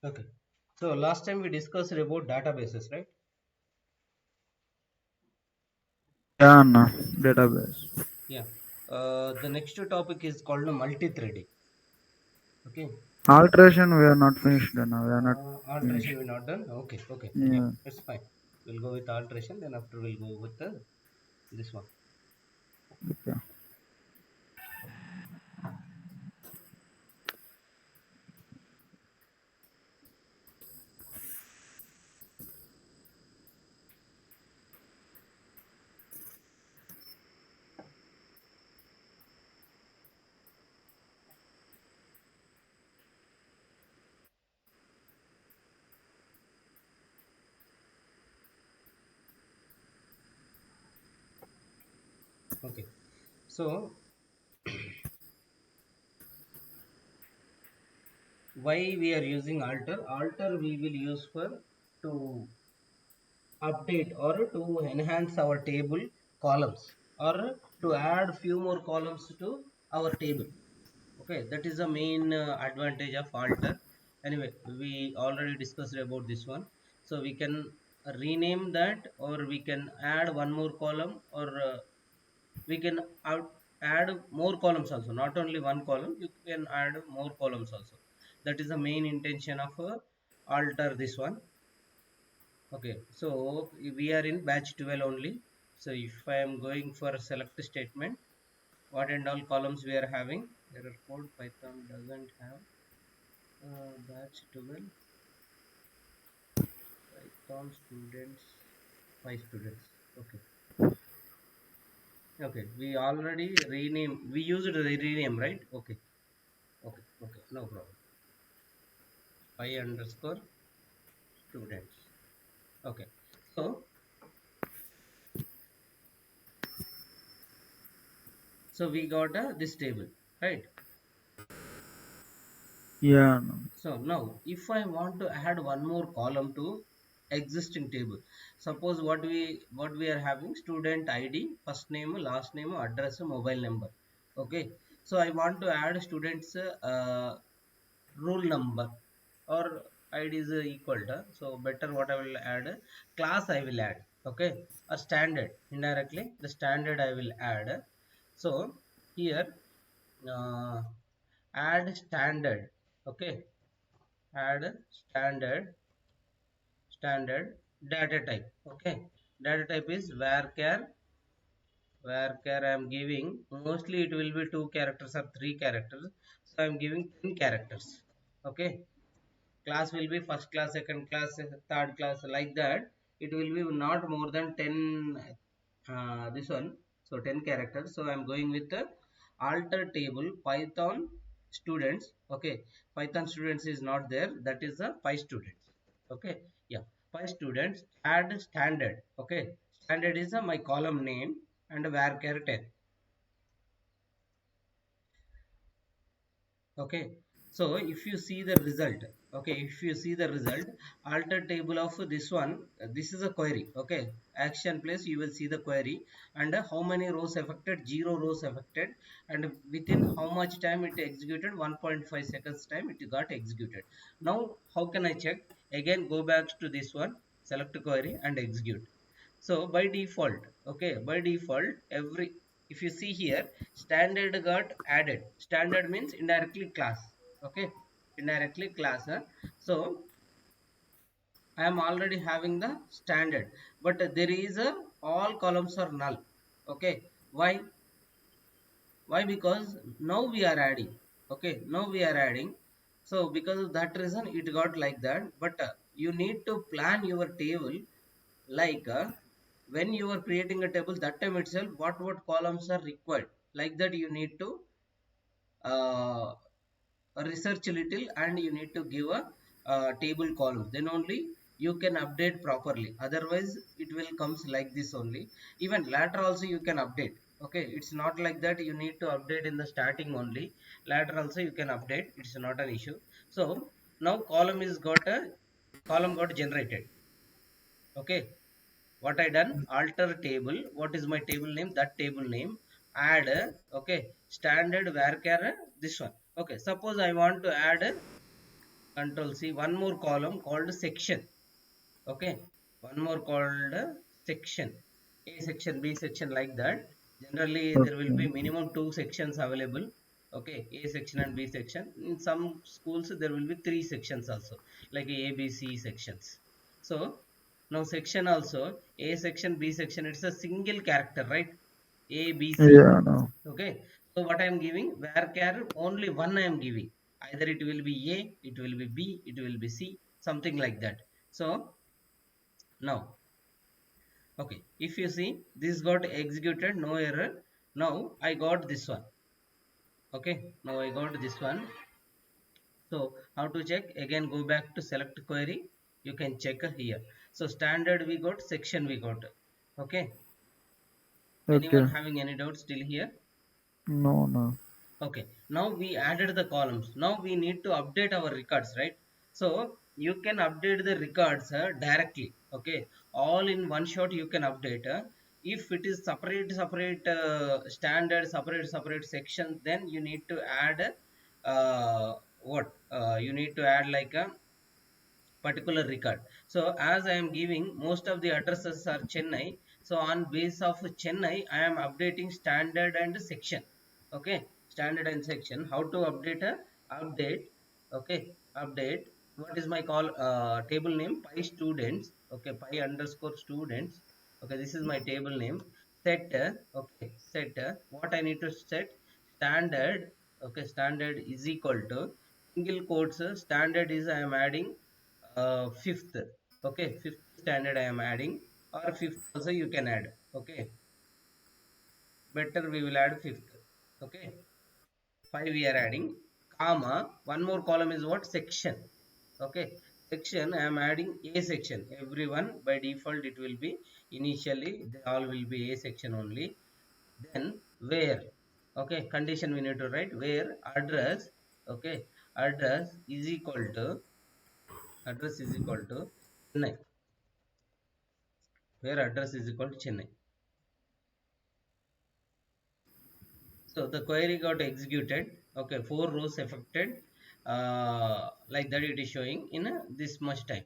Okay. So last time we discussed about databases, right? Yeah, Anna, database. Yeah. The next topic is called multi-threading. Okay. Alteration we are not finished, Anna. We are not Alteration finished. we not done. Okay. Okay. Yeah. Yeah. That's fine. We'll go with alteration. Then after we'll go with this one. Okay. Okay. So why we are using alter? Alter we will use for to update or to enhance our table columns or to add few more columns to our table. Okay, that is the main advantage of alter. Anyway, we already discussed about this one, so we can rename that or we can add one more column or we can add more columns also, not only one column, you can add more columns also. That is the main intention of alter this one. Okay, so we are in batch 12 only. So if I am going for select statement, what and all columns we are having, error code python doesn't have batch 12 python students 5 students. Okay. Okay, we already rename, we used the rename, right? Okay. Okay. Okay, no problem. Pi underscore students. Okay, so we got this table, right? Yeah, Anna. So now if I want to add one more column to existing table, suppose what we are having student ID, first name, last name, address, mobile number. Okay, so I want to add students roll number or ID is equal to, so better what I will add, class I will add. Okay, a standard, indirectly the standard I will add. So here uh, add standard. Okay, add standard data type. Okay, data type is varchar I am giving, mostly it will be 2 characters or 3 characters, so I am giving 10 characters. Okay, class will be first class, second class, third class, like that. It will be not more than 10, this one. So 10 characters, so I am going with the alter table python students. Okay, python students is not there, that is the py students. Okay, yeah, py students, add standard. Okay, standard is my column name and varchar 10. Okay, so if you see the result, okay, if you see the result, alter table of this one, this is a query. Okay, action place, you will see the query and how many rows affected, 0 rows affected, and within how much time it executed, 1.5 seconds time it got executed. Now how can I check? Again, go back to this one, select query and execute. So by default, okay, by default, every, if you see here, standard got added. Standard means indirectly class. Okay, indirectly class. So I am already having the standard, but there is a all columns are null. Okay, why? Why? Because now we are adding. Okay, now we are adding. So because of that reason, it got like that. But you need to plan your table like when you are creating a table, that time itself what columns are required, like that you need to uh, research a little and you need to give a table columns, then only you can update properly, otherwise it will comes like this only. Even later also you can update. Okay, it's not like that you need to update in the starting only, later also you can update, it's not an issue. So now column got generated. Okay, what I done, alter table, what is my table name, that table name, add, okay, standard varchar this one. Okay, suppose I want to add control C, one more column called section. Okay, one more called section, A section, B section, like that. Generally there will Okay. be minimum two sections available. Okay, A section and B section. In some schools there will be three sections also, like A, B, C sections. So now section also, A section, B section, it's a single character, right? A, B, C. Yeah, no. Okay, so what I am giving, varchar only one I am giving, either it will be A, it will be B, it will be C, something like that. So now, okay, if you see this got executed, no error. Now I got this one. Okay, now I got this one. So how to check? Again, go back to select query. You can check here. So standard we got, section we got. Okay. Okay. Anyone having any doubts till here? No, no. Okay, now we added the columns. Now we need to update our records, right? So you can update the records directly. Okay, all in one shot you can update. If it is separate standard, separate section, then you need to add what? You need to add like a particular record. So as I am giving, most of the addresses are Chennai. So on base of Chennai, I am updating standard and section. Okay, standard and section. How to update a update? Okay, update. What is my call table name? Pi students. Okay, pi underscore students. Okay, this is my table name. Set. Okay, set. What I need to set? Standard. Okay, standard is equal to single quotes. Standard is I am adding fifth. Okay, fifth standard I am adding, or fifth also you can add. Okay, better we will add fifth. Okay, five we are adding, comma, one more column is what, section. Okay, section I am adding A section. Everyone by default it will be, initially they all will be A section only. Then where, okay, condition we need to write, where address, okay, address is equal to, address is equal to Chennai, where address is equal to Chennai. So the query got executed. Okay, four rows affected. Like that it is showing in this much time.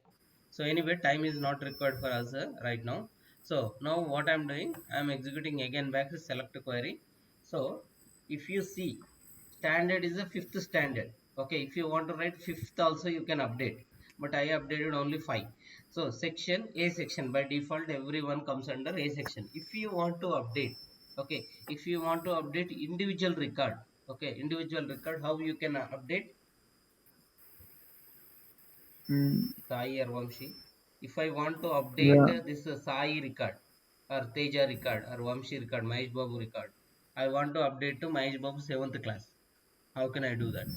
So anyway, time is not required for us right now. So now what I'm doing, I'm executing again back to select query. So if you see, standard is a fifth standard. Okay, if you want to write fifth also you can update. But I updated only five. So section, A section, by default everyone comes under A section. If you want to update, okay, if you want to update individual record, okay, individual record, how you can update? Mm, Sai or Vamshi. If I want to update yeah. this Sai record or Teja record or Vamshi record, Mahesh Babu record, I want to update to Mahesh Babu 7th class. How can I do that?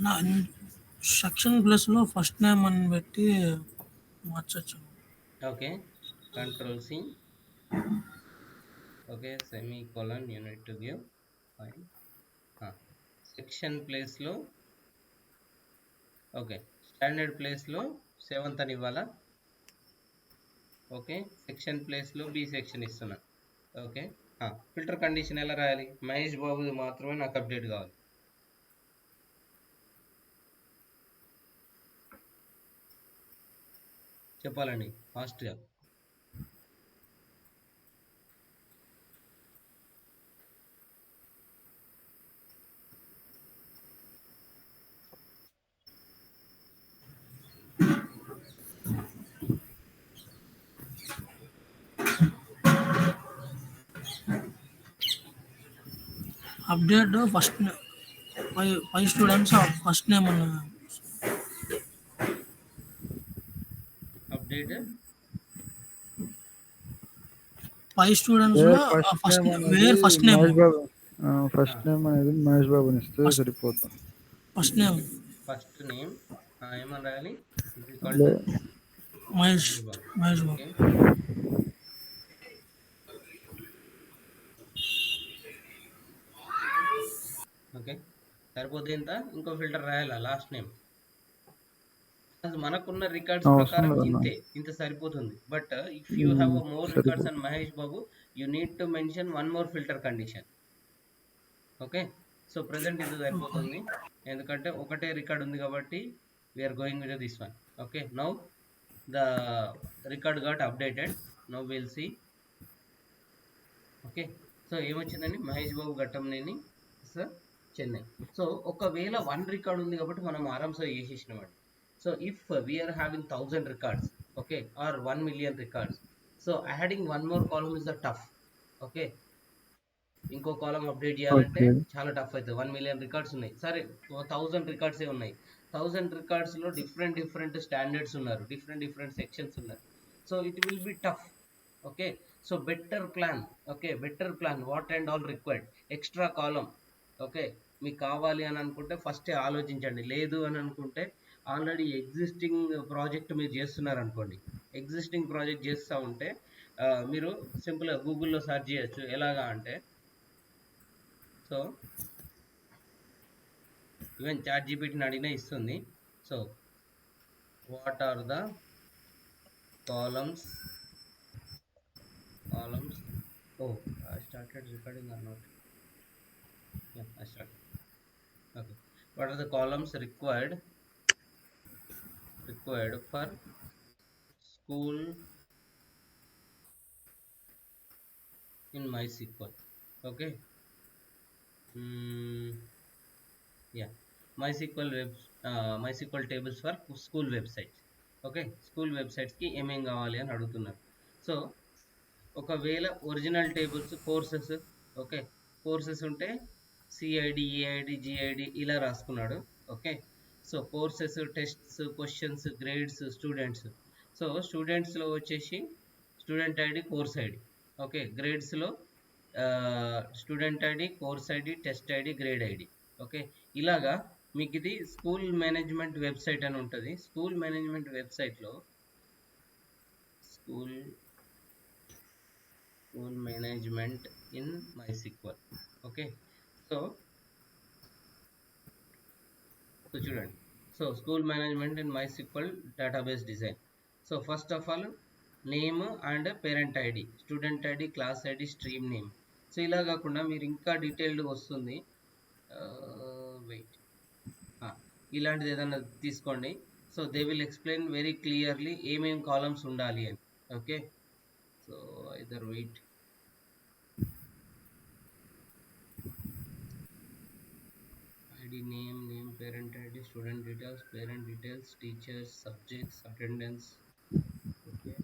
నా section ప్లస్లో first name అని పెట్టి మార్చచ్చు. Okay, control C. Okay, semicolon you need to give. Fine. Section place లో, okay, standard place లో 7th అని ఇవ్వాలా. Okay, section place లో బి సెక్షన్ ఇస్తున్నా. ఓకే, ఫిల్టర్ కండిషన్ ఎలా రాయాలి? మహేష్ బాబు మాత్రమే నాకు అప్డేట్ కావాలి. చెప్పాలండి ఫాస్ట్గా. Update first five students first name అన్న అప్డేట్ ఫైవ్ స్టూడెంట్స్లో first where first name Mahesh Babu first name అనేది మహేష్ బాబుని ఇస్తే సరిపోతుంది. ఫస్ట్ నేమ్ ఫస్ట్ నేమ్ ఏమని రాయాలి? ఇది equal to Mahesh Babu. Mahesh Babu. Okay, okay, సరిపోతే ఇంత ఇంకో ఫిల్టర్ రాయాలా? లాస్ట్ నేమ్ మనకున్న రికార్డ్స్ అవసరం ప్రకారం లేదన్నా. ఇంత సరిపోతుంది. But if you have more records సరిపోతుంది. And Mahesh Babu, you need to mention one more filter condition. Okay, so present ఇది సరిపోతుంది, ఎందుకంటే ఒకటే రికార్డ్ ఉంది కాబట్టి we're going with this one. Okay, now the record got updated. Now will see. Okay, so ఏమొచ్చిందండి, Mahesh Babu Ghattamaneni sir Chennai. So ఒకవేళ one record ఉంది కాబట్టి మనం ఆరామ్సే చేసేసినామండి. So if we're having 1000 records, okay, or 1 million records, so adding one more column is the tough. Okay, ఇంకో column update చేయాలంటే okay. చాలా tough అవుతుంది. 1 million రికార్డ్స్ ఉన్నాయి, సరే 1000 రికార్డ్సే ఉన్నాయి. 1000 రికార్డ్స్లో డిఫరెంట్ స్టాండర్డ్స్ ఉన్నారు, డిఫరెంట్ సెక్షన్స్ ఉన్నారు. So it will B tough. Okay, so better plan. Okay, better plan, what and all required, extra column. Okay, మీకు కావాలి అని అనుకుంటే ఫస్టే ఆలోచించండి. లేదు అని అనుకుంటే ఆల్రెడీ ఎగ్జిస్టింగ్ ప్రాజెక్ట్ మీరు చేస్తున్నారు అనుకోండి, ఎగ్జిస్టింగ్ ప్రాజెక్ట్ చేస్తూ ఉంటే మీరు సింపుల్గా గూగుల్లో సెర్చ్ చేయొచ్చు. ఎలాగా అంటే, సో ఈవెన్ చాట్ జీపీటీని అడిగినా ఇస్తుంది. So what are the columns oh, I started recording or not? Yeah, I started. Okay, what are the columns required for school in MySQL? Okay, yeah, MySQL tables for school websites. Okay, school వెబ్సైట్స్కి ఏమేం కావాలి అని అడుగుతున్నారు. So ఒకవేళ original tables courses, okay, courses ఉంటే CID, AID, GID ఇలా రాసుకున్నాడు. Okay, so courses, tests, questions, grades, students. So స్టూడెంట్స్లో వచ్చేసి student ID, course ID. Okay, గ్రేడ్స్లో student ID, course ID, test ID, grade ID. Okay, ఇలాగా మీకు ఇది స్కూల్ మేనేజ్మెంట్ వెబ్సైట్ అని ఉంటుంది. స్కూల్ మేనేజ్మెంట్ వెబ్సైట్లో school management in MySQL. Okay, so చూడండి, so school management in MySQL database design. So first of all name and parent ID, student ID, class ID, stream name. So ఇలా కాకుండా మీరు ఇంకా డీటెయిల్డ్గా వస్తుంది, వెయిట్, ఇలాంటిది ఏదైనా తీసుకోండి. So they will explain very clearly ఏమేమి కాలమ్స్ ఉండాలి అని. Okay, so either weight, ID, name, parent ID, student details, parent details, teachers, subjects, attendance. Okay,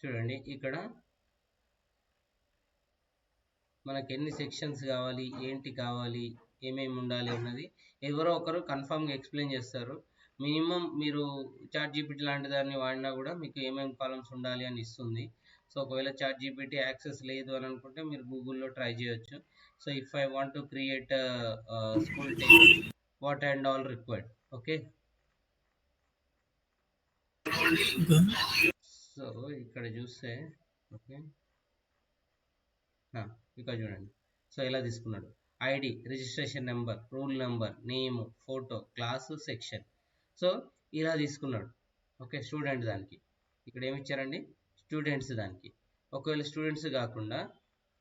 చూడండి ఇక్కడ మనకి ఎన్ని సెక్షన్స్ కావాలి, ఏంటి కావాలి, ఏమేమి ఉండాలి అన్నది ఎవరో ఒకరు కన్ఫామ్గా ఎక్స్ప్లెయిన్ చేస్తారు. మినిమం మీరు చాట్ జీపీటీ లాంటి దాన్ని వాడినా కూడా మీకు ఏమేమి కాలమ్స్ ఉండాలి అని ఇస్తుంది. సో ఒకవేళ చాట్ జీపీటీ యాక్సెస్ లేదు అని అనుకుంటే మీరు గూగుల్లో ట్రై చేయొచ్చు. So if I want to create school table, what and all required. Okay, so ఇక్కడ చూస్తే, ఓకే, ఇక్కడ చూడండి. సో ఇలా తీసుకున్నాడు, ID, registration number, rule number, name, photo, class, section. So ఇలా తీసుకున్నాడు. ఓకే, స్టూడెంట్ దానికి ఇక్కడ ఏమి ఇచ్చారండి, స్టూడెంట్స్ దానికి. ఒకవేళ స్టూడెంట్స్ కాకుండా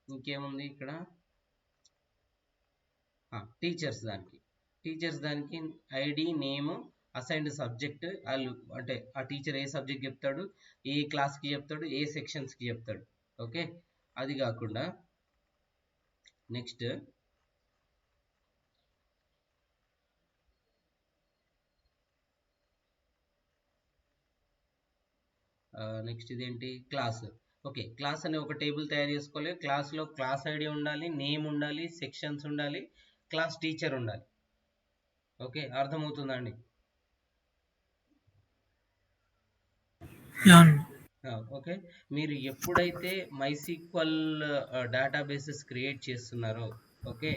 ఇంకేముంది ఇక్కడ, టీచర్స్ దానికి ఐడి, నేమ్, అసైన్డ్ సబ్జెక్ట్, వాళ్ళు అంటే ఆ టీచర్ ఏ సబ్జెక్ట్ చెప్తాడు, ఏ క్లాస్కి చెప్తాడు, ఏ సెక్షన్స్కి చెప్తాడు. ఓకే, అది కాకుండా నెక్స్ట్ ఇదేంటి, క్లాస్. ఓకే, క్లాస్ అనే ఒక టేబుల్ తయారు చేసుకోవాలి. క్లాస్లో క్లాస్ ఐడి ఉండాలి, నేమ్ ఉండాలి, సెక్షన్స్ ఉండాలి, క్లాస్ టీచర్ ఉండాలి. ఓకే, అర్థమవుతుందా అండి? ఓకే, మీరు ఎప్పుడైతే MySQL డేటాబేసెస్ క్రియేట్ చేస్తున్నారో, okay,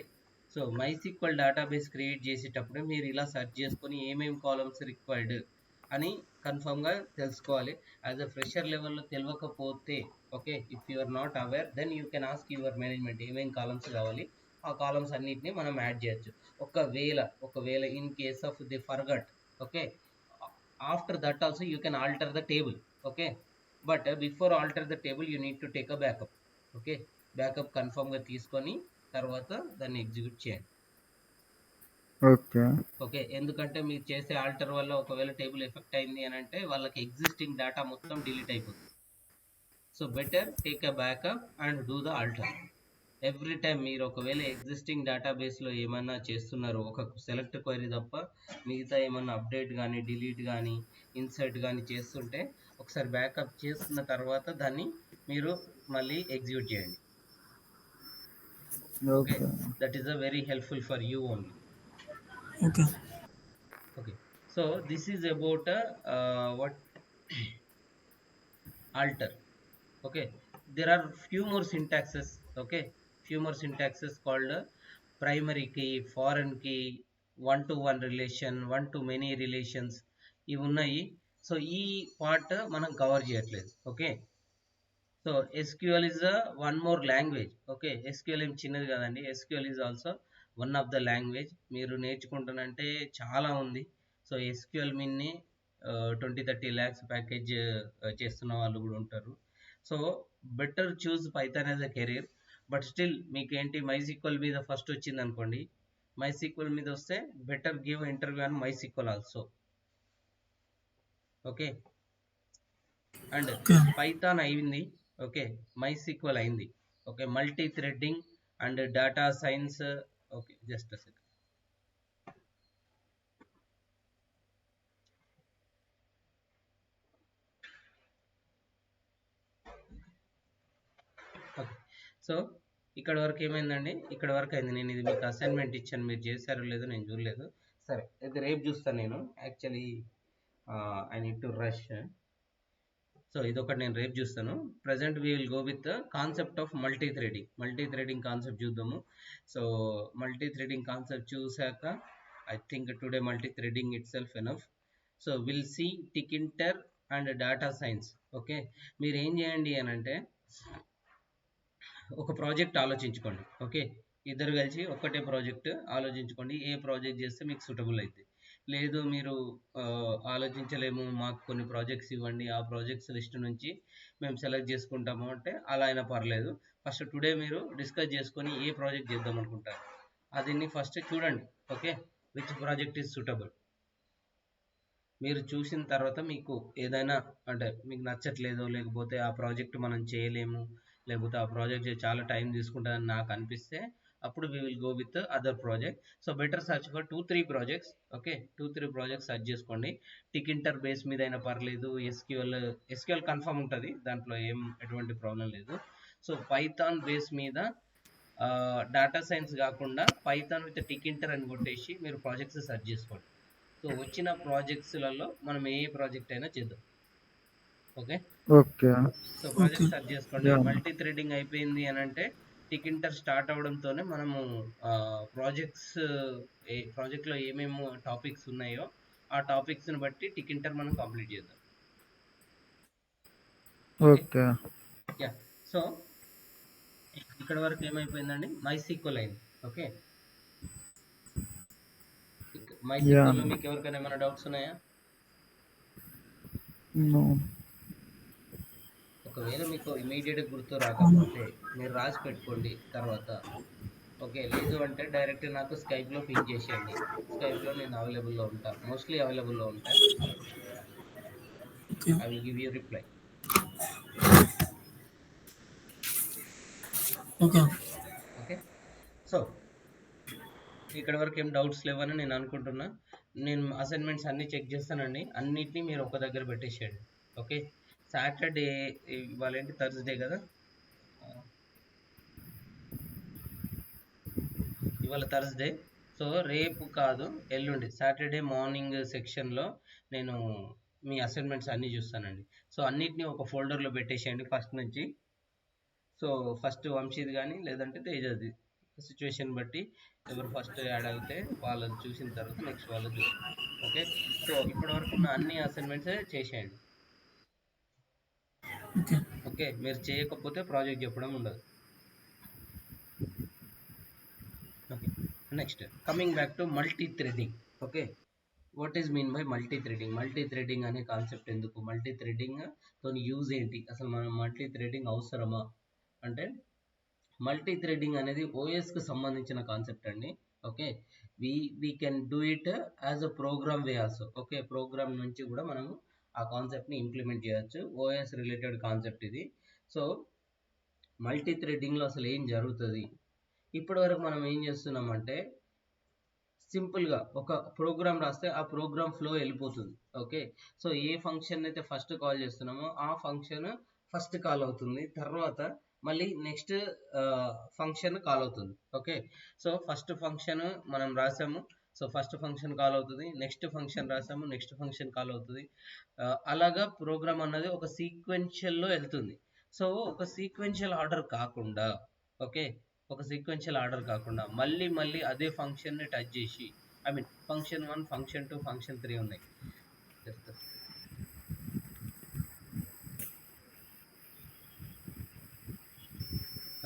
so MySQL database create చేసేటప్పుడు మీరు ఇలా సెర్చ్ చేసుకొని ఏమేమి కాలమ్స్ రిక్వైర్డ్, అని కన్ఫర్మ్గా తెలుసుకోవాలి. యాజ్ అ ఫ్రెషర్ లెవెల్లో తెలియకపోతే okay, if you are not aware then you can ask your management ఏమేమి కాలమ్స్ కావాలి, ఆ కాలమ్స్ అన్నిటిని మనం యాడ్ చేయొచ్చు. ఒకవేళ in case of the forgot okay, after that also you can alter the table okay, but before alter the table you need to take a backup okay. Backup కన్ఫర్మ్గా తీసుకొని తర్వాత దాన్ని ఎగ్జిక్యూట్ చేయండి okay. Okay. ఎందుకంటే మీరు చేసే alter వల్ల ఒకవేళ టేబుల్ ఎఫెక్ట్ అయింది అని అంటే వాళ్ళకి ఎగ్జిస్టింగ్ డేటా మొత్తం డిలీట్ అయిపోతుంది. So better take a backup and do the altar. Every time మీరు ఒకవేళ ఎగ్జిస్టింగ్ డేటాబేస్లో ఏమన్నా చేస్తున్నారు ఒక సెలెక్ట్ క్వైరీ తప్ప మిగతా ఏమన్నా అప్డేట్ కానీ డిలీట్ కానీ ఇన్సర్ట్ కానీ చేస్తుంటే ఒకసారి బ్యాకప్ చేసుకున్న తర్వాత దాన్ని మీరు మళ్ళీ ఎగ్జిక్యూట్ చేయండి okay. Okay. That is a very helpful for you only. Okay. Okay, so this is about what alter. Okay, there are few more syntaxes. Okay, few more syntaxes called primary key, foreign key, one to one relation, one to many relations ఇవి ఉన్నాయి. So ఈ part మనం cover చేయట్లేదు okay. So SQL is a one more language. Okay, SQL ఏం చిన్నది కదండి, SQL is also one of the language. మీరు నేర్చుకుంటానంటే చాలా ఉంది. సో SQL మీన్ని 20-30 lakhs ప్యాకేజ్ చేస్తున్న వాళ్ళు కూడా ఉంటారు. So better choose Python as a career. But still మీకేంటి MySQL మీద ఫస్ట్ వచ్చింది అనుకోండి, MySQL మీద వస్తే better give interview on MySQL also okay. And Python అయింది ఓకే, MySQL అయింది okay. Multi threading and data science okay. Just a second. Okay, so ఇక్కడ వరకు ఏమైందండి, ఇక్కడ వరకు అయింది. నేను ఇది మీకు అసైన్మెంట్ ఇచ్చాను, మీరు చేశారో లేదో నేను చూడలేదు. సరే అయితే రేపు చూస్తాను నేను. Actually I need to rush. So ఇదొకటి నేను రేపు చూస్తాను. Present we will go with concept of multithreading concept చూద్దాము. సో మల్టీ థ్రెడింగ్ కాన్సెప్ట్ చూసాక I think today multithreading itself enough. So will see Tkinter and data science okay. మీరు ఏం చేయండి అని అంటే ఒక ప్రాజెక్ట్ ఆలోచించుకోండి okay. ఇద్దరు కలిసి ఒక్కటే ప్రాజెక్ట్ ఆలోచించుకోండి, ఏ ప్రాజెక్ట్ చేస్తే మీకు సూటబుల్ అవుతుంది. లేదు మీరు ఆలోచించలేము, మాకు కొన్ని ప్రాజెక్ట్స్ ఇవ్వండి, ఆ ప్రాజెక్ట్స్ లిస్ట్ నుంచి మేము సెలెక్ట్ చేసుకుంటాము అంటే అలా అయినా పర్లేదు. ఫస్ట్ టుడే మీరు డిస్కస్ చేసుకొని ఏ ప్రాజెక్ట్ చేద్దాం అనుకుంటారు అదిని ఫస్ట్ చూడండి okay. Which project is suitable. మీరు చూసిన తర్వాత మీకు ఏదైనా అంటే మీకు నచ్చట్లేదో, లేకపోతే ఆ ప్రాజెక్ట్ మనం చేయలేము, లేకపోతే ఆ ప్రాజెక్ట్ చాలా టైం తీసుకుంటుందని నాకు అనిపిస్తే అప్పుడు we will go with other project. So better search for 2-3 projects okay. 2-3 projects search చేసుకోండి. టికింటర్ బేస్ మీద అయినా పర్లేదు, ఎస్క్యూఎల్ కన్ఫర్మ్ ఉంటుంది, దాంట్లో ఎటువంటి ప్రాబ్లం లేదు. సో పైథాన్ బేస్ మీద డేటా సైన్స్ కాకుండా పైథాన్ విత్ టికింటర్ అని కొట్టేసి మీరు ప్రాజెక్ట్స్ సర్చ్ చేసుకోండి. సో వచ్చిన ప్రాజెక్ట్స్లలో మనం ఏ ప్రాజెక్ట్ అయినా చేద్దాం okay. Okay. So project search చేసుకోండి. మల్టీ థ్రెడింగ్ అయిపోయింది అని అంటే టికింటర్ స్టార్ట్ అవడంతోనే మనము ప్రాజెక్ట్లో ఏమేమి టాపిక్స్ ఉన్నాయో ఆ టాపిక్స్ని బట్టి టికింటర్ మనం కంప్లీట్ చేద్దాం ఓకే. యా. సో ఇక్కడ వరకు ఏమైపోయిందండి, MySQL అయింది ఓకే. MySQL మీకు ఎవరికైనా ఏమైనా డౌట్స్ ఉన్నాయా? ఒకవేళ మీకు ఇమీడియట్ గుర్తు రాకపోతే మీరు రాసి పెట్టుకోండి తర్వాత ఓకే. లేదు అంటే డైరెక్ట్ నాకు స్కైప్లో పింక్ చేసేయండి, స్కైప్లో నేను అవైలబుల్లో ఉంటాను, మోస్ట్లీ అవైలబుల్లో ఉంటాను. I will give you reply okay. So ఇక్కడ వరకు ఏం డౌట్స్ లేవని నేను అనుకుంటున్నా. నేను అసైన్మెంట్స్ అన్నీ చెక్ చేస్తానండి, అన్నిటినీ మీరు ఒక దగ్గర పెట్టేసేయండి ఓకే. సాటర్డే ఇవాళ ఏంటి, థర్స్డే కదా, ఇవాళ థర్స్డే. సో రేపు కాదు ఎల్లుండి సాటర్డే మార్నింగ్ సెక్షన్లో నేను మీ అసైన్మెంట్స్ అన్నీ చూస్తానండి. సో అన్నిటినీ ఒక ఫోల్డర్లో పెట్టేసేయండి ఫస్ట్ నుంచి. సో ఫస్ట్ వంశీది కానీ లేదంటే తేజది సిచ్యువేషన్ బట్టి ఎవరు ఫస్ట్ యాడ్ అయితే వాళ్ళది చూసిన తర్వాత నెక్స్ట్ వాళ్ళు చూస్తారు. ఓకే, సో ఇప్పటి వరకు ఉన్న అన్ని అసైన్మెంట్స్ చేసేయండి. ఓకే. ఓకే, మీరు చేయకపోతే ప్రాజెక్ట్ చెప్పడం ఉండదు. Okay, next coming back to multi threading. Okay, what is mean by multi threading? Multi threading అనే కాన్సెప్ట్ ఎందుకు, మల్టీ థ్రెడింగ్ తోని యూజ్ ఏంటి, అసలు మనం మల్టీ థ్రెడింగ్ అవసరమా అంటే, మల్టీ థ్రెడింగ్ అనేది ఓఎస్కి సంబంధించిన కాన్సెప్ట్ అండి. Okay, we can do it as a program way also. Okay, program నుంచి కూడా మనము ఆ కాన్సెప్ట్ని ఇంప్లిమెంట్ చేయొచ్చు. ఓఎస్ రిలేటెడ్ కాన్సెప్ట్ ఇది. సో మల్టీ థ్రెడింగ్లో అసలు ఏం జరుగుతుంది? ఇప్పటి వరకు మనం ఏం చేస్తున్నామంటే, సింపుల్గా ఒక ప్రోగ్రామ్ రాస్తే ఆ ప్రోగ్రామ్ ఫ్లో వెళ్ళిపోతుంది. ఓకే, సో ఏ ఫంక్షన్ అయితే ఫస్ట్ కాల్ చేస్తున్నామో ఆ ఫంక్షన్ ఫస్ట్ కాల్ అవుతుంది, తర్వాత మళ్ళీ నెక్స్ట్ ఫంక్షన్ కాల్ అవుతుంది. ఓకే, సో ఫస్ట్ ఫంక్షన్ మనం రాసాము, సో ఫస్ట్ ఫంక్షన్ కాల్ అవుతుంది, నెక్స్ట్ ఫంక్షన్ రాసాము, నెక్స్ట్ ఫంక్షన్ కాల్ అవుతుంది. అలాగా ప్రోగ్రామ్ అన్నది ఒక సీక్వెన్షియల్లో వెళ్తుంది. సో ఒక సీక్వెన్షియల్ ఆర్డర్ కాకుండా, ఓకే, ఒక సీక్వెన్షియల్ ఆర్డర్ కాకుండా మళ్ళీ అదే ఫంక్షన్ని టచ్ చేసి, I mean function 1, function 2, function 3 ఉన్నాయి.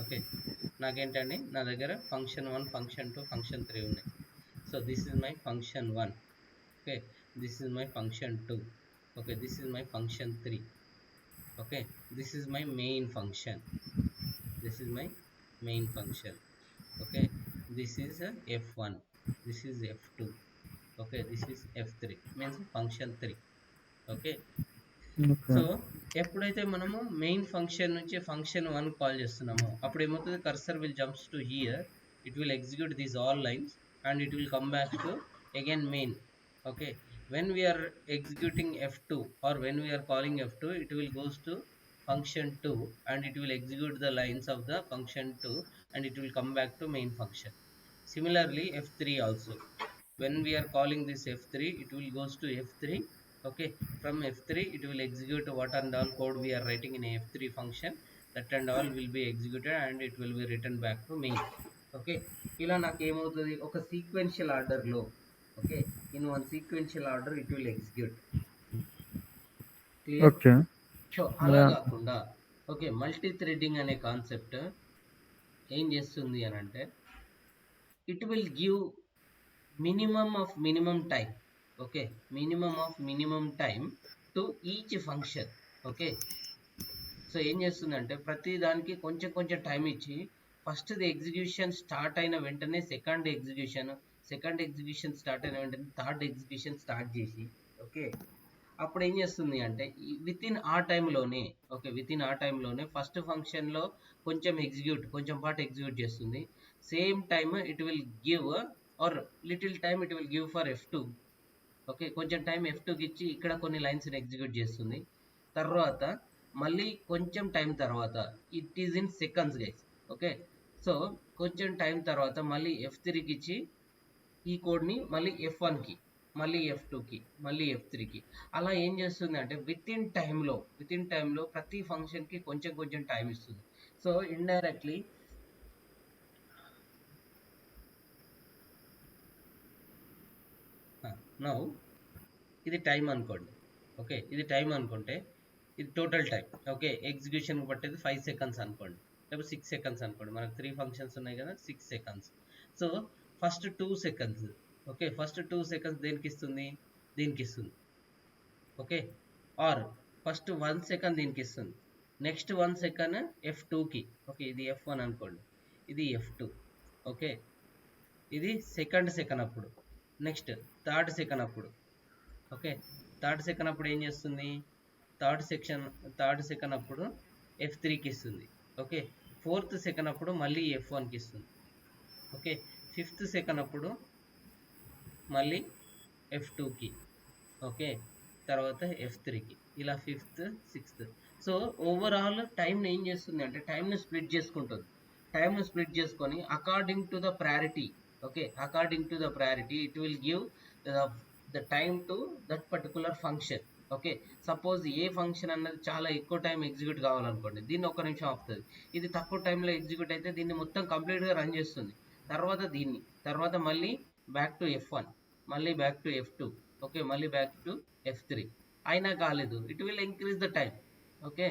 ఓకే, నాకేంటండి, నా దగ్గర ఫంక్షన్ 1, ఫంక్షన్ 2, ఫంక్షన్ 3 ఉన్నాయి. So this is my function 1. Okay, this is my function 2. Okay, this is my function 3. Okay, this is my main function. This is my main function. Okay, this is f1, this is f2. Okay, this is f3, means function 3. Okay, so ఎప్పుడైతే మనము main function నుంచి function 1 call చేస్తున్నామో అప్పుడు ఏమవుతుంది, cursor will jumps to hear, it will execute these all lines and it will come back to again main. Okay, when we are executing f2 or when we are calling f2, it will goes to function 2 and it will execute the lines of the function 2 and it will come back to main function. Similarly f3 also, when we are calling this f3, it will goes to f3. Okay, from f3 it will execute what and all code we are writing in a f3 function, that and all will be executed and it will be written back to main. Okay, ఇలా నాకు ఏమవుతుంది, ఒక sequential ఆర్డర్లో, okay, in one sequential order it will execute. Clear? Okay, so అలా కాకుండా, okay, multithreading అనే concept ఏం చేస్తుంది అని అంటే, it will give minimum of minimum time. Okay, minimum of minimum time to each function. Okay, so ఏం చేస్తుందంటే ప్రతి దానికి కొంచెం కొంచెం టైం ఇచ్చి, ఫస్ట్ది ఎగ్జిక్యూషన్ స్టార్ట్ అయిన వెంటనే సెకండ్ ఎగ్జిక్యూషన్ స్టార్ట్ అయిన వెంటనే థర్డ్ ఎగ్జిక్యూషన్ స్టార్ట్ చేసి, ఓకే, అప్పుడు ఏం చేస్తుంది అంటే విత్ ఇన్ ఆ టైంలోనే, ఓకే, విత్ ఇన్ ఆ టైంలోనే ఫస్ట్ ఫంక్షన్లో కొంచెం పాటు ఎగ్జిక్యూట్ చేస్తుంది. Same time it will give or little time it will give for f2. Okay, కొంచెం టైం f2కి ఇచ్చి ఇక్కడ కొన్ని లైన్స్ని ఎగ్జిక్యూట్ చేస్తుంది. తర్వాత మళ్ళీ కొంచెం టైం తర్వాత, it is in seconds guys. Okay, so కొంచెం టైం తర్వాత మళ్ళీ f3కి ఇచ్చి ఈ కోడ్ని మళ్ళీ f1కి, మళ్ళీ f2కి, మళ్ళీ f3కి, అలా ఏం చేస్తుంది అంటే విత్ ఇన్ టైంలో ప్రతి ఫంక్షన్కి కొంచెం కొంచెం టైం ఇస్తుంది. సో ఇండైరెక్ట్లీ నౌ ఇది టైం అనుకోండి. ఓకే, ఇది టైం అనుకుంటే ఇది టోటల్ టైం. ఓకే, ఎగ్జిక్యూషన్ పట్టేది 5 సెకండ్స్ అనుకోండి, లేకపోతే 6 సెకండ్స్ అనుకోండి. మనకు 3 ఫంక్షన్స్ ఉన్నాయి కదా, 6 seconds. So first 2 seconds, okay, first 2 seconds దేనికి ఇస్తుంది, దీనికి ఇస్తుంది. ఓకే, ఆర్ ఫస్ట్ 1 సెకండ్ దీనికి ఇస్తుంది, నెక్స్ట్ 1 సెకండ్ f2కి. ఓకే, ఇది f1 అనుకోండి, ఇది f2. ఓకే, ఇది సెకండ్ అప్పుడు, నెక్స్ట్ థర్డ్ సెకండ్ అప్పుడు. ఓకే, థర్డ్ సెకండ్ అప్పుడు ఏం చేస్తుంది, థర్డ్ సెకండ్ అప్పుడు f3కి ఇస్తుంది. ఓకే, ఫోర్త్ సెకండ్ అప్పుడు మళ్ళీ f1కి ఇస్తుంది. ఓకే, ఫిఫ్త్ సెకండ్ అప్పుడు మళ్ళీ f2కి. ఓకే, తర్వాత f3కి, ఇలా ఫిఫ్త్, సిక్స్త్. సో ఓవరాల్ టైంని ఏం చేస్తుంది అంటే టైంని స్ప్లిట్ చేసుకుంటుంది. టైంని స్ప్లిట్ చేసుకొని according to the priority, okay, according to the priority it will give the time to that particular function. Okay, suppose A function అన్నది చాలా ఎక్కువ టైం ఎగ్జిక్యూట్ కావాలనుకోండి, దీన్ని ఒక్క నిమిషం ఆపుతుంది. ఇది తక్కువ టైంలో ఎగ్జిక్యూట్ అయితే దీన్ని మొత్తం కంప్లీట్గా రన్ చేస్తుంది. తర్వాత దీన్ని, తర్వాత మళ్ళీ బ్యాక్ టు F1, మళ్ళీ బ్యాక్ టు F2, ఓకే, మళ్ళీ బ్యాక్ టు F3. అయినా కాలేదు, it will increase the time. Okay,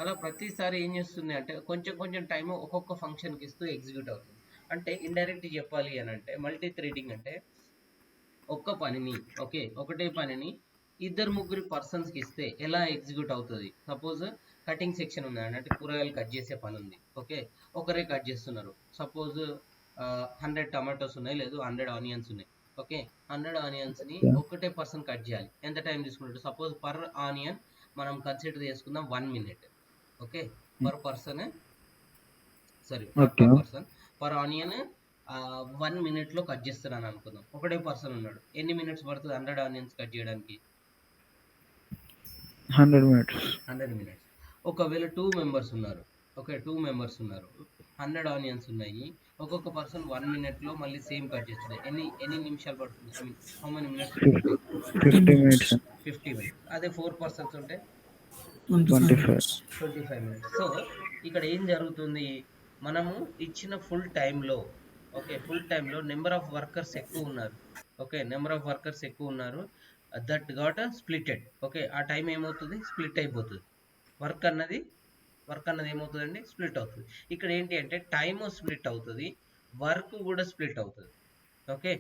అలా ప్రతిసారి ఏం చేస్తుంది అంటే కొంచెం కొంచెం టైం ఒక్కొక్క ఫంక్షన్కి ఇస్తూ ఎగ్జిక్యూట్ అవుతుంది. అంటే ఇండైరెక్ట్ చెప్పాలి అని అంటే మల్టీ థ్రెడింగ్ అంటే ఒక్క పనిని, ఓకే, ఒకటే పనిని ఇద్దరు ముగ్గురు పర్సన్స్కి ఇస్తే ఎలా ఎగ్జిక్యూట్ అవుతుంది. సపోజ్ కటింగ్ సెక్షన్ ఉంది అంటే కూరగాయలు కట్ చేసే పని ఉంది. ఓకే, ఒకరే కట్ చేస్తున్నారు. సపోజ్ 100 టమాటోస్ ఉన్నాయి, లేదు 100 ఆనియన్స్ ఉన్నాయి. ఓకే, 100 ఆనియన్స్ని ఒకటే పర్సన్ కట్ చేయాలి. ఎంత టైం తీసుకుంటాడు? సపోజ్ పర్ ఆనియన్ మనం కన్సిడర్ చేసుకుందాం 1 minute. Okay, per person, sorry, per onion 1 minute లో కట్ చేస్తున్నాను అనుకుందాం. ఒకటే పర్సన్ ఉన్నాడు, ఎన్ని మినిట్స్ పడుతుంది 100 ఆనియన్స్ కట్ చేయడానికి? 100 minutes. 100 minutes. ఒకవేళ 2 members ఉన్నారు, ఓకే, 2 members ఉన్నారు, 100 ఆనియన్స్ ఉన్నాయి, ఒక్కొక్క పర్సన్ 1 minute లో మళ్ళీ సేమ్ కట్ చేస్తుంది. ఎన్ని నిమిషాలు పడుతుంది? I mean how many minutes? 50 minutes. 50 minutes. అదే 4 persons ఉంటే 25 minutes. సో ఇక్కడ ఏం జరుగుతుంది, మనము ఇచ్చిన ఫుల్ టైంలో, ఓకే, ఫుల్ టైంలో నెంబర్ ఆఫ్ వర్కర్స్ ఎక్కువ ఉన్నారు. ఓకే, నెంబర్ ఆఫ్ వర్కర్స్ ఎక్కువ ఉన్నారు, దట్ గాట్ స్ప్లిటెడ్. ఓకే, ఆ టైం ఏమవుతుంది? స్ప్లిట్ అయిపోతుంది. వర్క్ అన్నది ఏమవుతుందండి? స్ప్లిట్ అవుతుంది. ఇక్కడ ఏంటి అంటే టైమ్ స్ప్లిట్ అవుతుంది, వర్క్ కూడా స్ప్లిట్ అవుతుంది. ఓకే,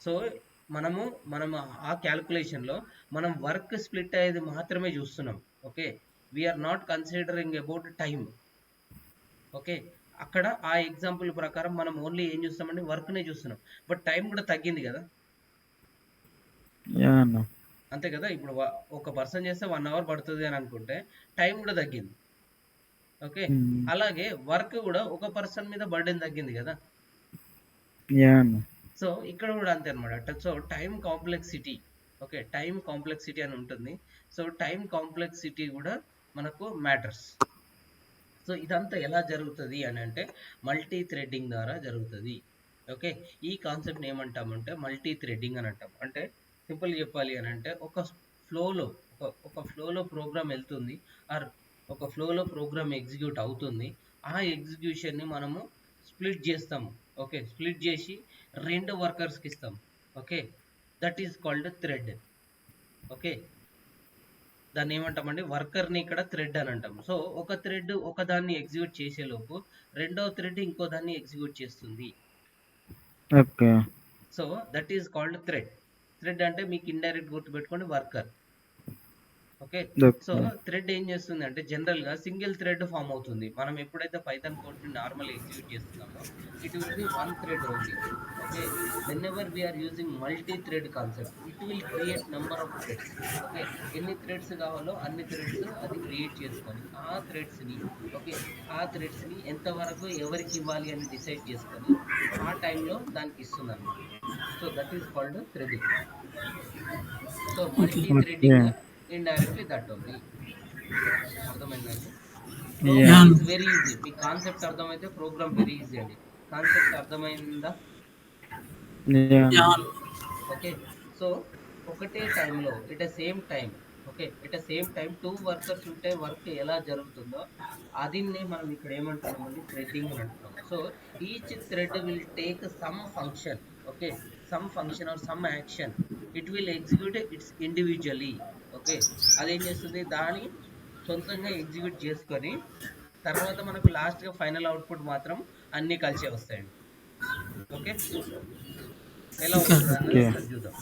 సో మనము ఆ క్యాల్కులేషన్లో మనం వర్క్ స్ప్లిట్ అయ్యేది మాత్రమే చూస్తున్నాం. Okay, we are not considering about time. Okay, అక్కడ ఆ ఎగ్జాంపుల్ ప్రకారం మనం ఓన్లీ ఏం చూస్తామండి? వర్క్నే చూస్తున్నాం. బట్ టైం కూడా తగ్గింది కదా, అంతే కదా. ఇప్పుడు ఒక పర్సన్ చేస్తే 1 hour పడుతుంది అని అనుకుంటే టైం కూడా తగ్గింది. ఓకే, అలాగే వర్క్ కూడా ఒక పర్సన్ మీద బర్డెన్ తగ్గింది కదా. సో ఇక్కడ కూడా అంతే అనమాట. So time complexity, okay, time complexity అని ఉంటుంది. సో టైం కాంప్లెక్సిటీ కూడా మనకు మ్యాటర్స్. సో ఇదంతా ఎలా జరుగుతుంది అని అంటే మల్టీ థ్రెడ్డింగ్ ద్వారా జరుగుతుంది. ఓకే, ఈ కాన్సెప్ట్ని ఏమంటామంటే మల్టీ థ్రెడ్డింగ్ అని అంటాం. అంటే సింపుల్ చెప్పాలి అని అంటే ఒక ఫ్లోలో ప్రోగ్రామ్ వెళ్తుంది, ఆర్ ఒక ఫ్లోలో ప్రోగ్రామ్ ఎగ్జిక్యూట్ అవుతుంది. ఆ ఎగ్జిక్యూషన్ని మనము స్ప్లిట్ చేస్తాము. ఓకే, స్ప్లిట్ చేసి 2 వర్కర్స్కి ఇస్తాం. Okay, that is called thread. Okay, దాన్ని ఏమంటామండి? వర్కర్ని ఇక్కడ థ్రెడ్ అని అంటాం. సో ఒక థ్రెడ్ ఒక దాన్ని ఎగ్జిక్యూట్ చేసేలోపు రెండవ థ్రెడ్ ఇంకో దాన్ని ఎగ్జిక్యూట్ చేస్తుంది. Okay, so that is called thread. Thread అంటే మీకు ఇండైరెక్ట్ గుర్తుపెట్టుకోండి, వర్కర్. ఓకే, సో థ్రెడ్ ఏం చేస్తుంది అంటే జనరల్గా సింగిల్ థ్రెడ్ ఫామ్ అవుతుంది. మనం ఎప్పుడైతే పైథాన్ కోడ్ని నార్మల్ ఎగ్జిక్యూట్ చేస్తున్నామో it will be 1 thread only. Okay, whenever we are using multi thread concept it will create number of threads. Okay, ఎన్ని థ్రెడ్స్ కావాలో అన్ని థ్రెడ్స్ అది క్రియేట్ చేసుకొని ఆ థ్రెడ్స్ని ఎంతవరకు ఎవరికి ఇవ్వాలి అని డిసైడ్ చేసుకొని ఆ టైంలో దానికి ఇస్తుంది అన్నమాట. So that is called threading. So multithreading indirectly that only. అర్థమైందండి? It's very easy. మీ కాన్సెప్ట్ అర్థమైతే ప్రోగ్రామ్ వెరీ ఈజీ అండి. కాన్సెప్ట్ అర్థమైందా? ఓకే, సో ఒకటే టైంలో at a same time, okay, at a same time 2 workers ఉంటే work ఎలా జరుగుతుందో అదినే మనం ఇక్కడ ఏమంటున్నామండి? థ్రెడ్డింగ్ అని అంటున్నాం. So each thread will take some function, okay, some function or some action, it will execute it's individually. Okay, అదేం చేస్తుంది? దాని సొంతంగా ఎగ్జిక్యూట్ చేసుకొని తర్వాత మనకు లాస్ట్గా ఫైనల్ అవుట్పుట్ మాత్రం అన్నీ కలిసే వస్తాయండి. ఓకే, ఎలా ఉంటుంది చూద్దాం.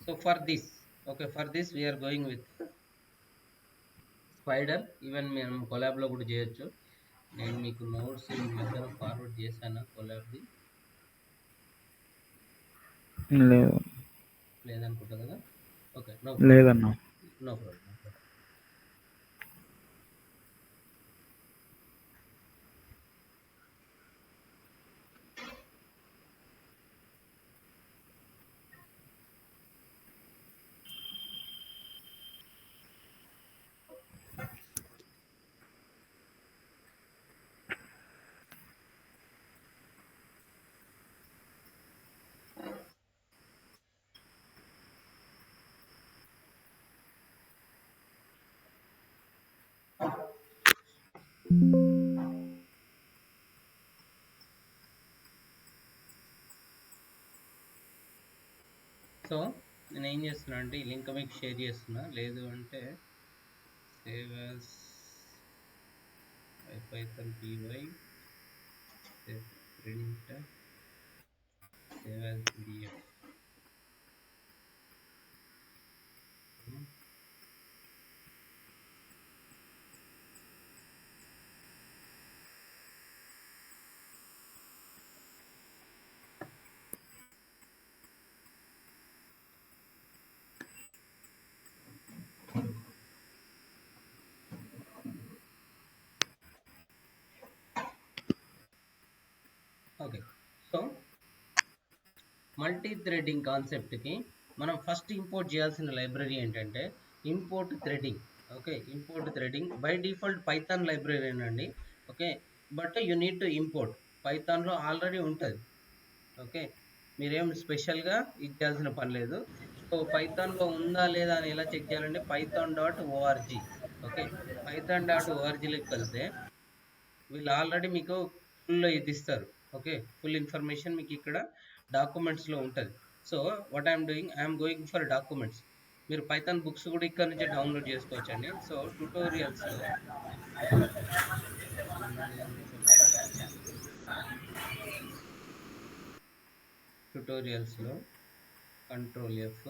So for this we are going with spider. Even మేము కొలాబ్లో కూడా చేయొచ్చు. నేను మీకు నోట్స్ మధ్యలో ఫార్వర్డ్ చేశాను కొలాబ్ది. లేదనుకుంటా కదా. ఓకే, లేదన్నా, నో ప్రాబ్లం. సో నేను ఏం చేస్తున్నా అంటే ఈ లింక్ మీకు షేర్ చేస్తున్నా, లేదు అంటే save as python py print save as pdf. Okay, so multithreading కాన్సెప్ట్కి మనం ఫస్ట్ ఇంపోర్ట్ చేయాల్సిన లైబ్రరీ ఏంటంటే import threading. Okay, import threading by default Python library అండి. Okay, but you need to import, పైథాన్లో already ఉంటుంది. Okay, మీరేం స్పెషల్గా ఇది చేయాల్సిన పని లేదు. సో పైథాన్లో ఉందా లేదా అని ఎలా చెక్ చేయాలంటే python.org. ఓకే, python.orgలోకి వెళ్తే వీళ్ళు ఆల్రెడీ మీకు ఫుల్ ఇది ఇస్తారు. ఓకే, ఫుల్ ఇన్ఫర్మేషన్ మీకు ఇక్కడ డాక్యుమెంట్స్లో ఉంటుంది. So what I'm doing, I'm going for documents. మీరు పైథాన్ బుక్స్ కూడా ఇక్కడ నుంచి డౌన్లోడ్ చేసుకోవచ్చండి. సో ట్యుటోరియల్స్లో control F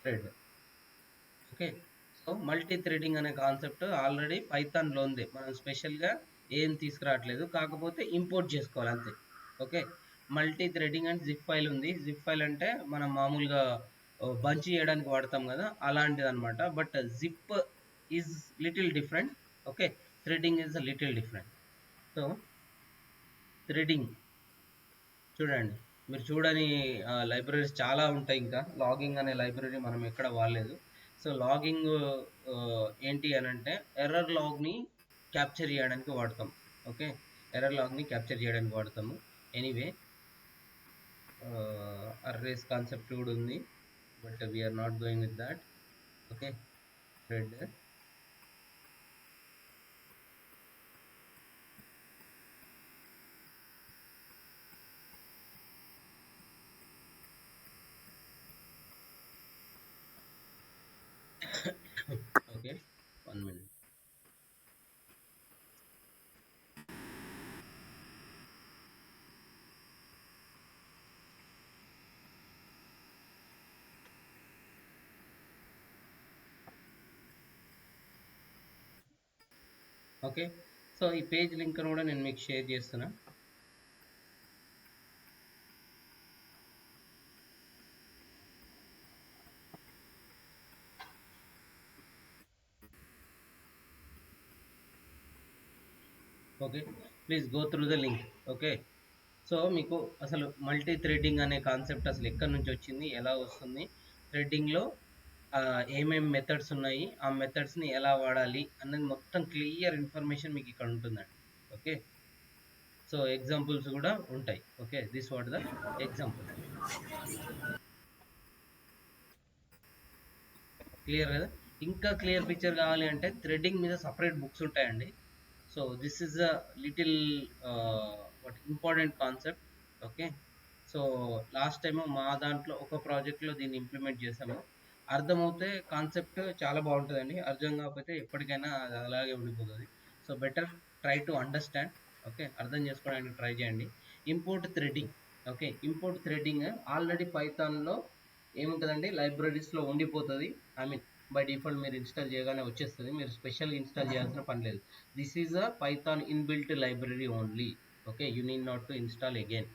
thread. Okay, so multithreading అనే కాన్సెప్ట్ ఆల్రెడీ పైథాన్లో ఉంది, మనం స్పెషల్గా ఏం తీసుకురావట్లేదు, కాకపోతే ఇంపోర్ట్ చేసుకోవాలి అంతే. Okay, multithreading and zip file ఉంది. జిప్ ఫైల్ అంటే మనం మామూలుగా బంచ్ చేయడానికి వాడతాం కదా, అలాంటిది అనమాట. But zip is little different. Okay, threading is little different. So threading చూడండి, మీరు చూడని లైబ్రరీస్ చాలా ఉంటాయి. ఇంకా లాగింగ్ అనే లైబ్రరీ మనం ఎక్కడ వాడలేదు. సో లాగింగ్ ఏంటి అని అంటే ఎర్రర్ లాగ్ని క్యాప్చర్ చేయడానికి వాడతాం. ఓకే, ఎర్రర్ లాగ్ని క్యాప్చర్ చేయడానికి వాడతాము. ఎనీవే అర్రేస్ కాన్సెప్ట్ కూడా ఉంది, but we are not going with that. Okay, thread okay, 1 minute. Okay, so ఈ పేజ్ లింక్ కూడా నేను మీకు షేర్ చేస్తున్నా. Okay, please go through the link. Okay, so మీకు అసలు మల్టీ థ్రెడింగ్ అనే కాన్సెప్ట్ అసలు ఎక్కడి నుంచి వచ్చింది, ఎలా వస్తుంది, థ్రెడ్డింగ్లో ఏమేమి మెథడ్స్ ఉన్నాయి, ఆ మెథడ్స్ని ఎలా వాడాలి అన్నది మొత్తం క్లియర్ ఇన్ఫర్మేషన్ మీకు ఇక్కడ ఉంటుందండి. ఓకే, సో ఎగ్జాంపుల్స్ కూడా ఉంటాయి. Okay, this what the example. Clear కదా? ఇంకా క్లియర్ పిక్చర్ కావాలి అంటే థ్రెడ్డింగ్ మీద సపరేట్ బుక్స్ ఉంటాయండి. So this is a little what important concept. Okay, so last time మా దాంట్లో ఒక ప్రాజెక్ట్లో దీన్ని ఇంప్లిమెంట్ చేసాము. అర్థమవుతే కాన్సెప్ట్ చాలా బాగుంటుందండి, అర్థం కాకపోతే ఎప్పటికైనా అది అలాగే ఉండిపోతుంది. So better try to understand. Okay, అర్థం చేసుకోవడానికి ట్రై చేయండి. Import threading. Okay, import threading already పైథాన్లో ఏముంటుందండి, లైబ్రరీస్లో ఉండిపోతుంది. ఐ మీన్ బై డిఫాల్ట్ మీరు ఇన్స్టాల్ చేయగానే వచ్చేస్తుంది, మీరు స్పెషల్గా ఇన్స్టాల్ చేయాల్సిన పని లేదు. This is a Python inbuilt library only. Okay, you need not to install again.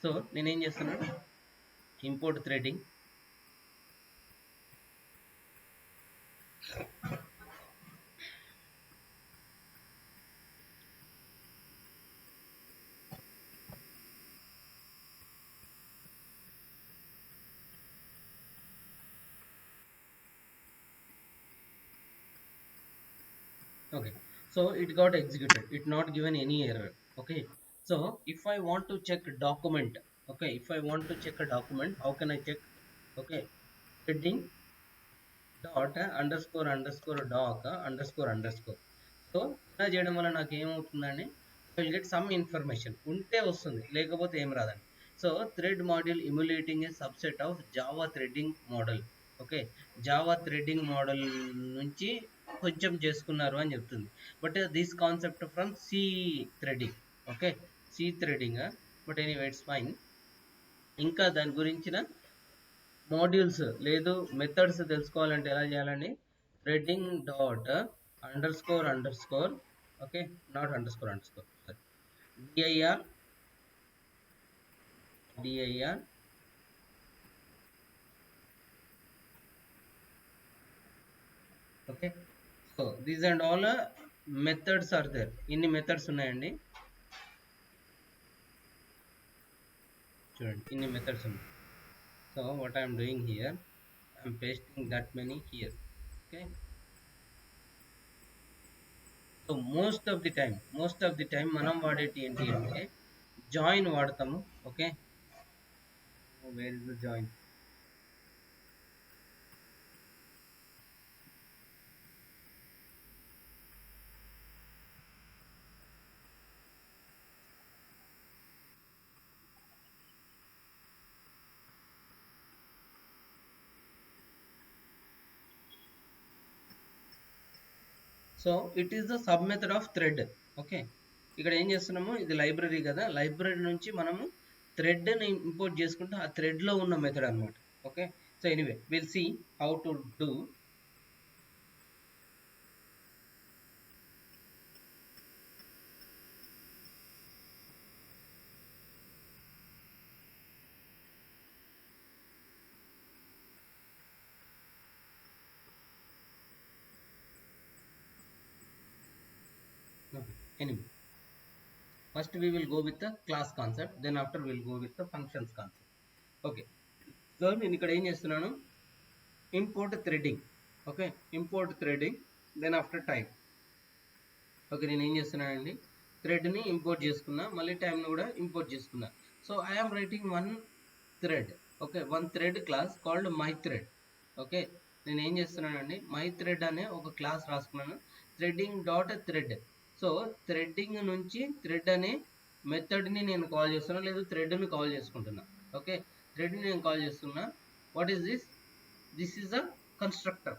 So నేనేం చేస్తున్నాను, import threading. Okay, so it got executed, it not given any error. Okay, so if I want to check a document, okay, if I want to check a document, how can I check? Okay, heading dot underscore underscore doc underscore underscore. So ఇలా చేయడం వల్ల నాకు ఏమవుతుందండి, will get some information, ఉంటే వస్తుంది లేకపోతే ఏం రాదండి. So thread module emulating a subset of Java threading model. Okay, Java threading model నుంచి కొంచెం చేసుకున్నారు అని చెప్తుంది. But this concept from C threading. Okay, C threading. But anyway it's fine. ఇంకా దాని గురించిన మాడ్యూల్స్ లేదు మెథడ్స్ తెలుసుకోవాలంటే ఎలా చేయాలండి, threading dot underscore, okay, not underscore sorry, dir okay. So these and all methods are there. ఇన్ని methods ఉన్నాయండి, చూడండి ఇన్ని మెథడ్స్ ఉన్నాయి. So what I'm doing here, I'm pasting that many here. Okay, so most of the time మనం వాడేటి ఏంటి అంటే join వాడతాము. Okay, where is the join, so it is the sub method of thread. Okay, ఇక్కడ ఏం చేస్తున్నాము, ఇది library కదా, library నుంచి మనము థ్రెడ్ని ఇంపోర్ట్ చేసుకుంటే ఆ థ్రెడ్లో ఉన్న మెథడ్ అనమాట. Okay, so anyway will see how to do. Anyway, first we will go with the class concept, then after we will go with the functions concept. Okay, so నేను ఇక్కడ ఏం చేస్తున్నాను, import threading. Okay, import threading, then after time. Okay, నేను ఏం చేస్తున్నానండి, థ్రెడ్ని import చేసుకున్నా, మళ్ళీ టైంని కూడా ఇంపోర్ట్ చేసుకున్నా. So I'm writing one thread. Okay, one thread class called my thread. Okay, నేను ఏం చేస్తున్నానండి, మై థ్రెడ్ అనే ఒక క్లాస్ రాసుకున్నాను, threading dot thread. So threading నుంచి థ్రెడ్ అనే మెథడ్ని నేను కాల్ చేస్తున్నా, లేదు థ్రెడ్ని కాల్ చేసుకుంటున్నా. ఓకే, థ్రెడ్ని నేను కాల్ చేస్తున్నా. What is this, this is a constructor.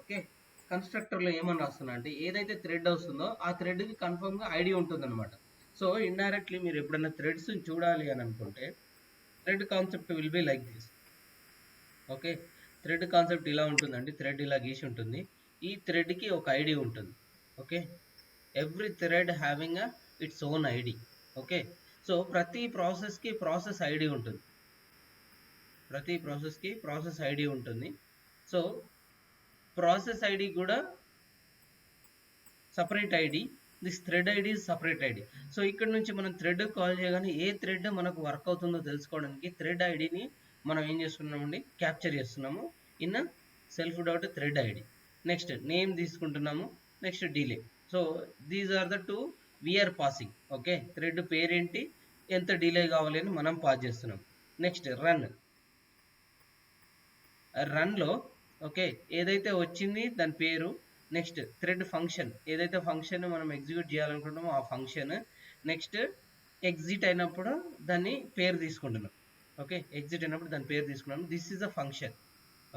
Okay, కన్స్ట్రక్టర్లో ఏమని రాస్తున్నా అంటే ఏదైతే థ్రెడ్ వస్తుందో ఆ థ్రెడ్కి కన్ఫర్మ్గా ఐడి ఉంటుంది అనమాట. సో ఇండైరెక్ట్లీ మీరు ఎప్పుడైనా థ్రెడ్స్ చూడాలి అని అనుకుంటే thread concept will be like this. Okay, thread concept ఇలా ఉంటుందండి, థ్రెడ్ ఇలా గీసి ఉంటుంది, ఈ థ్రెడ్కి ఒక ఐడి ఉంటుంది. Okay, every thread having its own ID. Okay, so ప్రతి ప్రాసెస్కి ప్రాసెస్ ఐడి ఉంటుంది, ప్రతి ప్రాసెస్కి ప్రాసెస్ ఐడి ఉంటుంది. సో ప్రాసెస్ ఐడి కూడా separate ID, this thread ID separate ID. So ఇక్కడ నుంచి మనం థ్రెడ్ కాల్ చేయగానే ఏ థ్రెడ్ మనకు వర్క్ అవుతుందో తెలుసుకోవడానికి థ్రెడ్ ఐడిని మనం ఏం చేస్తున్నామండి, క్యాప్చర్ చేస్తున్నాము in self dot thread ID. Next name తీసుకుంటున్నాము, next delay. So these are the two we're passing. Okay, thread పేరేంటి, ఎంత డిలే కావాలి అని మనం పాస్ చేస్తున్నాం. నెక్స్ట్ రన్లో ఓకే ఏదైతే వచ్చింది దాని పేరు, నెక్స్ట్ థ్రెడ్ ఫంక్షన్, ఏదైతే ఫంక్షన్ మనం ఎగ్జిక్యూట్ చేయాలనుకుంటున్నామో ఆ ఫంక్షన్, నెక్స్ట్ ఎగ్జిట్ అయినప్పుడు దాన్ని పేరు తీసుకుంటున్నాం. ఓకే, ఎగ్జిట్ అయినప్పుడు దాని పేరు తీసుకున్నాము, this is a function.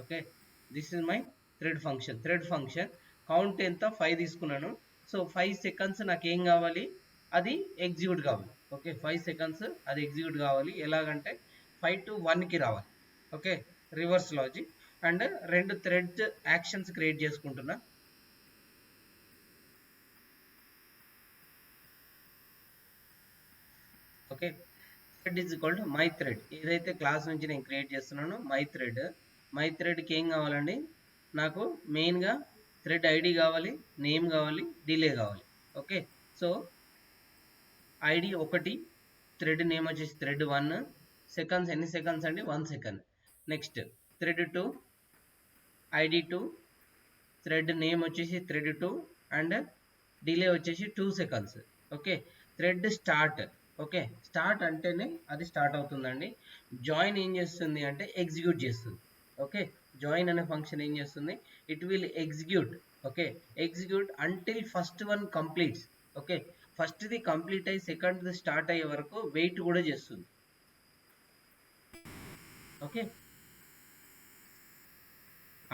Okay, this is my thread function. Count ఎంత 5 తీసుకున్నాను. సో 5 సెకండ్స్ నాకు ఏం కావాలి, అది ఎగ్జిక్యూట్ కావాలి. ఓకే, 5 సెకండ్స్ అది ఎగ్జిక్యూట్ కావాలి. ఎలాగంటే 5 to 1కి రావాలి. Okay, reverse logic. And 2 thread actions create చేసుకుంటున్నా. Okay, thread is equal to my thread, ఏదైతే క్లాస్ నుంచి నేను క్రియేట్ చేస్తున్నానో మై థ్రెడ్కి ఏం కావాలండి, నాకు మెయిన్గా థ్రెడ్ ఐడి కావాలి, నేమ్ కావాలి, డిలే కావాలి. Okay, so ID 1, thread name వచ్చేసి థ్రెడ్ 1, సెకండ్స్ ఎన్ని సెకండ్స్ అండి, 1 second. Next thread 2, ID 2, thread name వచ్చేసి థ్రెడ్ 2 అండ్ డిలే వచ్చేసి 2 seconds. Okay, thread start. Okay, start అంటేనే అది స్టార్ట్ అవుతుందండి. జాయిన్ ఏం చేస్తుంది అంటే ఎగ్జిక్యూట్ చేస్తుంది. ఓకే, జాయిన్ అనే ఫంక్షన్ ఏం చేస్తుంది, it will execute. Okay, execute until first one completes. Okay, ఫస్ట్ది కంప్లీట్ అయ్యి సెకండ్ది స్టార్ట్ అయ్యే వరకు వెయిట్ కూడా చేస్తుంది. ఓకే,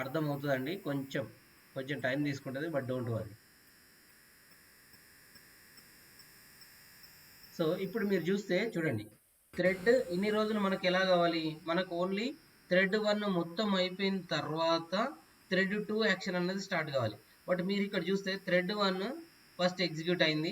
అర్థమవుతుందండి. కొంచెం కొంచెం టైం తీసుకుంటుంది, బట్ డోంట్ వరీ. సో ఇప్పుడు మీరు చూస్తే చూడండి, థ్రెడ్ ఇన్ని రోజులు మనకు ఎలా కావాలి, మనకు ఓన్లీ థ్రెడ్ 1 మొత్తం అయిపోయిన తర్వాత థ్రెడ్ 2 యాక్షన్ అనేది స్టార్ట్ కావాలి. బట్ మీరు ఇక్కడ చూస్తే థ్రెడ్ 1 ఫస్ట్ ఎగ్జిక్యూట్ అయింది,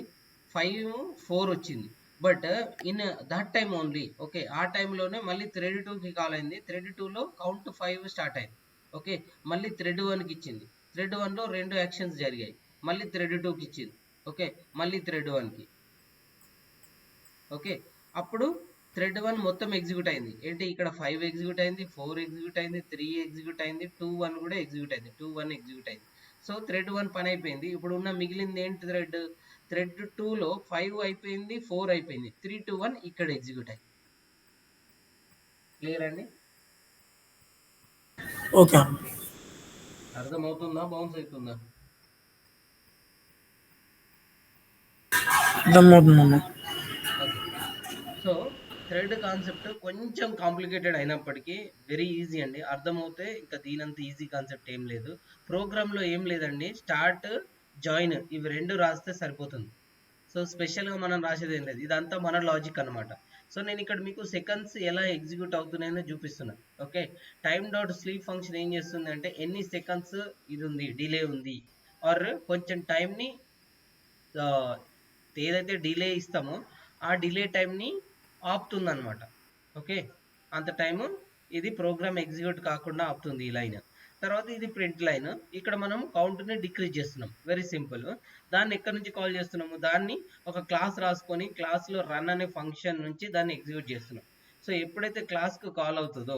5 4 వచ్చింది. But in that time only, okay, ఆ టైంలోనే మళ్ళీ థ్రెడ్ 2కి కాల్ అయింది. థ్రెడ్ 2లో కౌంట్ 5 స్టార్ట్ అయింది. ఓకే, మళ్ళీ థ్రెడ్ 1కి ఇచ్చింది. థ్రెడ్ 1లో 2 యాక్షన్స్ జరిగాయి. మళ్ళీ థ్రెడ్ 2కి ఇచ్చింది. ఓకే, మళ్ళీ థ్రెడ్ 1కి. ఓకే, అప్పుడు థ్రెడ్ 1 మొత్తం ఎగ్జిక్యూట్ అయింది. ఏంటి, ఇక్కడ 5 ఎగ్జిక్యూట్ అయింది, 4 ఎగ్జిక్యూట్ అయింది, 3 ఎగ్జిక్యూట్ అయింది, 2 1 కూడా ఎగ్జిక్యూట్ అయింది, 2 1 ఎగ్జిక్యూట్ అయింది. సో థ్రెడ్ 1 పని అయిపోయింది. ఇప్పుడు ఉన్న మిగిలింది ఏంటి, థ్రెడ్ 2లో 5 అయిపోయింది, 4 అయిపోయింది, 3 2 1 ఇక్కడ ఎగ్జిక్యూట్ అయింది. క్లియర్ అండి? ఓకే, అర్థమవుతుందా, బౌన్స్ అవుతుందా? అర్థమవుతుందమ్మా. ఓకే, సో థ్రెడ్ కాన్సెప్ట్ కొంచెం కాంప్లికేటెడ్ అయినప్పటికీ వెరీ ఈజీ అండి. అర్థమవుతే ఇంకా దీనంత ఈజీ కాన్సెప్ట్ ఏం లేదు. ప్రోగ్రాంలో ఏం లేదండి, స్టార్ట్ జాయిన్ ఇవి 2 రాస్తే సరిపోతుంది. సో స్పెషల్గా మనం రాసేది ఏం లేదు, ఇదంతా మన లాజిక్ అనమాట. సో నేను ఇక్కడ మీకు సెకండ్స్ ఎలా ఎగ్జిక్యూట్ అవుతున్నాయని చూపిస్తున్నాను. Okay, time dot sleep function ఏం చేస్తుంది అంటే ఎన్ని సెకండ్స్ ఇది ఉంది, డిలే ఉంది, ఆర్ కొంచెం టైంని ఏదైతే డిలే ఇస్తామో ఆ డిలే టైంని ఆపుతుంది అనమాట. ఓకే, అంత టైము ఇది ప్రోగ్రామ్ ఎగ్జిక్యూట్ కాకుండా ఆపుతుంది ఈ లైన్. తర్వాత ఇది ప్రింట్ లైన్, ఇక్కడ మనం కౌంట్ని డిక్రీజ్ చేస్తున్నాం. Very simple. దాన్ని ఎక్కడి నుంచి కాల్ చేస్తున్నాము, దాన్ని ఒక క్లాస్ రాసుకొని క్లాస్లో రన్ అనే ఫంక్షన్ నుంచి దాన్ని ఎగ్జిక్యూట్ చేస్తున్నాం. సో ఎప్పుడైతే క్లాస్కు కాల్ అవుతుందో,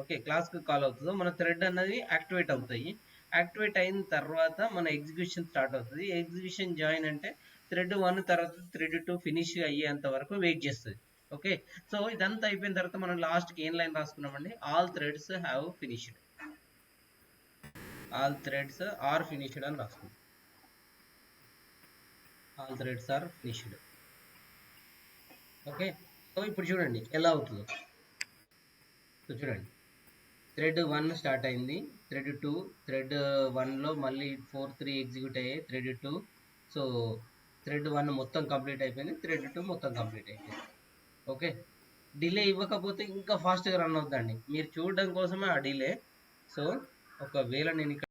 ఓకే, క్లాస్కు కాల్ అవుతుందో మన థ్రెడ్ అన్నది యాక్టివేట్ అవుతాయి. యాక్టివేట్ అయిన తర్వాత మన ఎగ్జిక్యూషన్ స్టార్ట్ అవుతుంది. ఎగ్జిక్యూషన్ జాయిన్ అంటే థ్రెడ్ 1 తర్వాత థ్రెడ్ 2 ఫినిష్ అయ్యేంత వరకు వెయిట్ చేస్తుంది. ఓకే, సో ఇదంతా అయిపోయిన తర్వాత మనం లాస్ట్కి ఏం లైన్ రాసుకున్నామండి, all threads have finished, all threads are finished అని రాసుకున్నాం. All threads are finished. Okay, so ఇప్పుడు చూడండి ఎలా అవుతుందో. సో చూడండి, థ్రెడ్ 1 స్టార్ట్ అయింది, థ్రెడ్ 2, థ్రెడ్ 1లో మళ్ళీ 4 3 ఎగ్జిక్యూట్ అయ్యాయి, థ్రెడ్ 2. సో థ్రెడ్ 1 మొత్తం కంప్లీట్ అయిపోయింది, థ్రెడ్ 2 మొత్తం కంప్లీట్ అయిపోయింది. ఓకే, డిలే ఇవ్వకపోతే ఇంకా ఫాస్ట్గా రన్ అవుతుందండి, మీరు చూడడం కోసమే ఆ డిలే. సో ఒకవేళ నేను ఇక్కడ